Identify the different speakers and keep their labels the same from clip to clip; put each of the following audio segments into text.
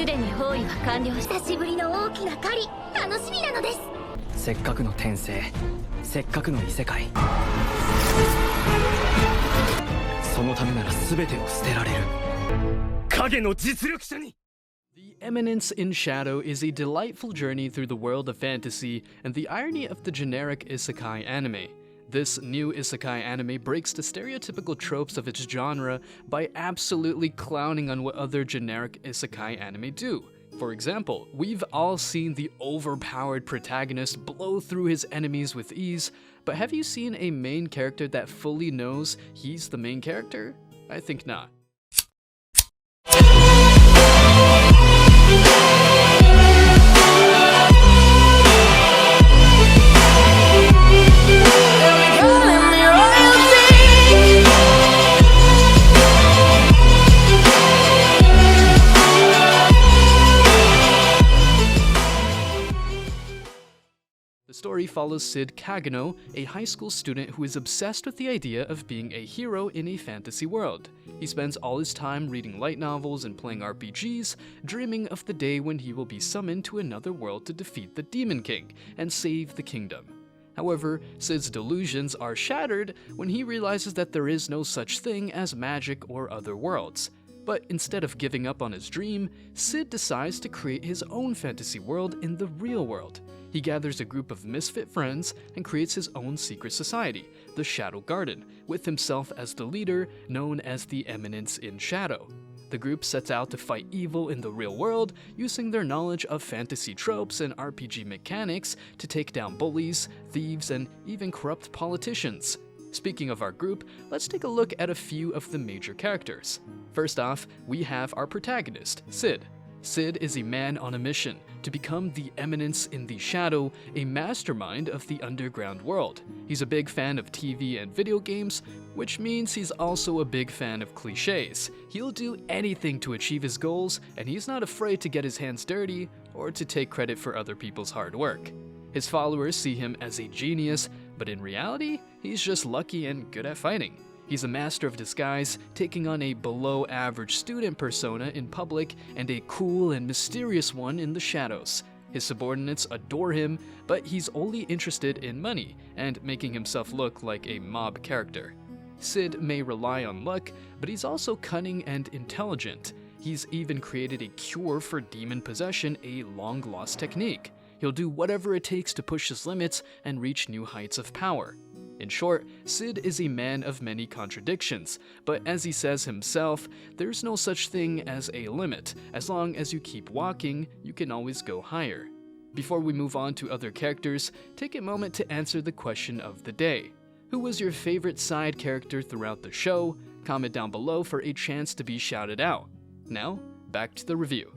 Speaker 1: すでに包囲は完了。久しぶりの大きな狩り、楽しみなのです。
Speaker 2: せっかくの転生、せっかくの異世界、そのためなら全てを捨てられる。影の実力者に。
Speaker 3: The Eminence in Shadow is a delightful journey through the world of fantasy and the irony of the generic isekai anime. This new isekai anime breaks the stereotypical tropes of its genre by absolutely clowning on what other generic isekai anime do. For example, we've all seen the overpowered protagonist blow through his enemies with ease, but have you seen a main character that fully knows he's the main character? I think not. The story follows Sid Kagano, a high school student who is obsessed with the idea of being a hero in a fantasy world. He spends all his time reading light novels and playing RPGs, dreaming of the day when he will be summoned to another world to defeat the Demon King and save the kingdom. However, Sid's delusions are shattered when he realizes that there is no such thing as magic or other worlds. But instead of giving up on his dream, Sid decides to create his own fantasy world in the real world. He gathers a group of misfit friends and creates his own secret society, the Shadow Garden, with himself as the leader, known as the Eminence in Shadow. The group sets out to fight evil in the real world, using their knowledge of fantasy tropes and RPG mechanics to take down bullies, thieves, and even corrupt politicians. Speaking of our group, let's take a look at a few of the major characters. First off, we have our protagonist, Sid. Sid is a man on a mission to become the Eminence in the Shadow, a mastermind of the underground world. He's a big fan of TV and video games, which means he's also a big fan of cliches. He'll do anything to achieve his goals, and he's not afraid to get his hands dirty or to take credit for other people's hard work. His followers see him as a genius, but in reality, he's just lucky and good at fighting. He's a master of disguise, taking on a below-average student persona in public and a cool and mysterious one in the shadows. His subordinates adore him, but he's only interested in money and making himself look like a mob character. Sid may rely on luck, but he's also cunning and intelligent. He's even created a cure for demon possession, a long-lost technique. He'll do whatever it takes to push his limits and reach new heights of power. In short, Sid is a man of many contradictions, but as he says himself, there's no such thing as a limit. As long as you keep walking, you can always go higher. Before we move on to other characters, take a moment to answer the question of the day. Who was your favorite side character throughout the show? Comment down below for a chance to be shouted out. Now, back to the review.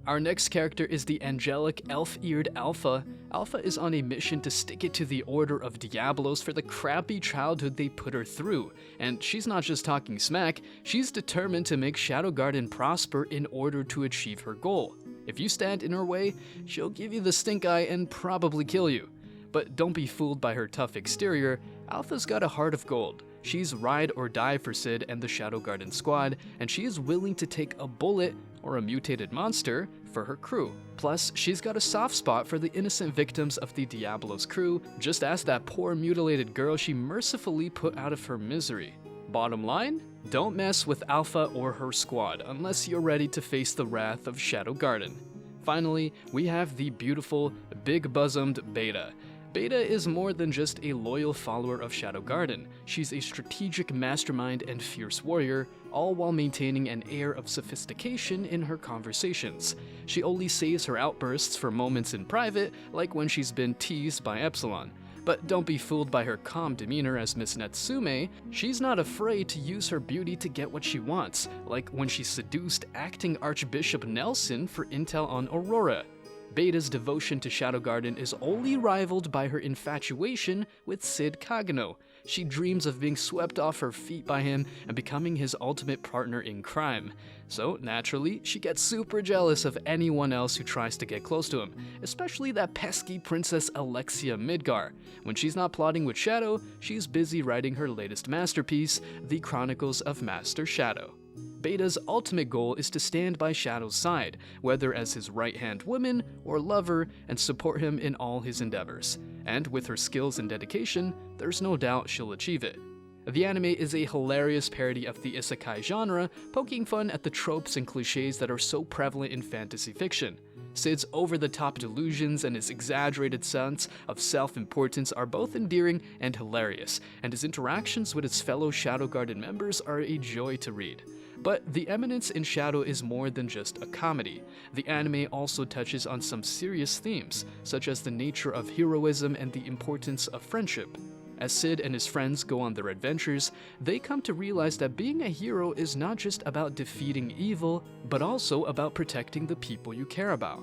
Speaker 3: Our next character is the angelic elf-eared Alpha. Alpha is on a mission to stick it to the Order of Diablos for the crappy childhood they put her through. And she's not just talking smack, she's determined to make Shadow Garden prosper in order to achieve her goal. If you stand in her way, she'll give you the stink eye and probably kill you. But don't be fooled by her tough exterior. Alpha's got a heart of gold. She's ride or die for Sid and the Shadow Garden squad, and she is willing to take a bullet or a mutated monster for her crew. Plus, she's got a soft spot for the innocent victims of the Diablos crew, just as that poor mutilated girl she mercifully put out of her misery. Bottom line, don't mess with Alpha or her squad unless you're ready to face the wrath of Shadow Garden. Finally, we have the beautiful, big-bosomed Beta. Beta is more than just a loyal follower of Shadow Garden. She's a strategic mastermind and fierce warrior, all while maintaining an air of sophistication in her conversations. She only saves her outbursts for moments in private, like when she's been teased by Epsilon. But don't be fooled by her calm demeanor as Miss Natsume. She's not afraid to use her beauty to get what she wants, like when she seduced acting Archbishop Nelson for intel on Aurora. Beta's devotion to Shadow Garden is only rivaled by her infatuation with Sid Kagano. She dreams of being swept off her feet by him and becoming his ultimate partner in crime. So, naturally, she gets super jealous of anyone else who tries to get close to him, especially that pesky Princess Alexia Midgar. When she's not plotting with Shadow, she's busy writing her latest masterpiece, The Chronicles of Master Shadow. Beta's ultimate goal is to stand by Shadow's side, whether as his right-hand woman or lover, and support him in all his endeavors. And with her skills and dedication, there's no doubt she'll achieve it. The anime is a hilarious parody of the isekai genre, poking fun at the tropes and cliches that are so prevalent in fantasy fiction. Sid's over-the-top delusions and his exaggerated sense of self-importance are both endearing and hilarious, and his interactions with his fellow Shadow Garden members are a joy to read. But The Eminence in Shadow is more than just a comedy. The anime also touches on some serious themes, such as the nature of heroism and the importance of friendship. As Sid and his friends go on their adventures, they come to realize that being a hero is not just about defeating evil, but also about protecting the people you care about.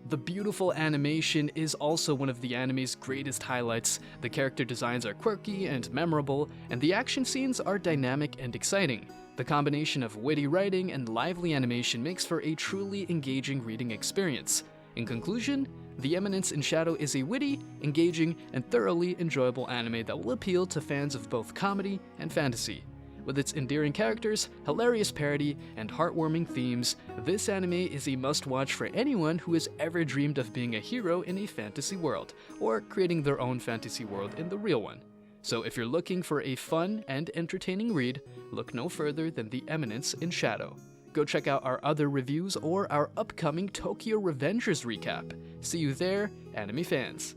Speaker 3: The beautiful animation is also one of the anime's greatest highlights. The character designs are quirky and memorable, and the action scenes are dynamic and exciting. The combination of witty writing and lively animation makes for a truly engaging reading experience. In conclusion, The Eminence in Shadow is a witty, engaging, and thoroughly enjoyable anime that will appeal to fans of both comedy and fantasy. With its endearing characters, hilarious parody, and heartwarming themes, this anime is a must-watch for anyone who has ever dreamed of being a hero in a fantasy world, or creating their own fantasy world in the real one. So if you're looking for a fun and entertaining read, look no further than The Eminence in Shadow. Go check out our other reviews or our upcoming Tokyo Revengers recap. See you there, anime fans!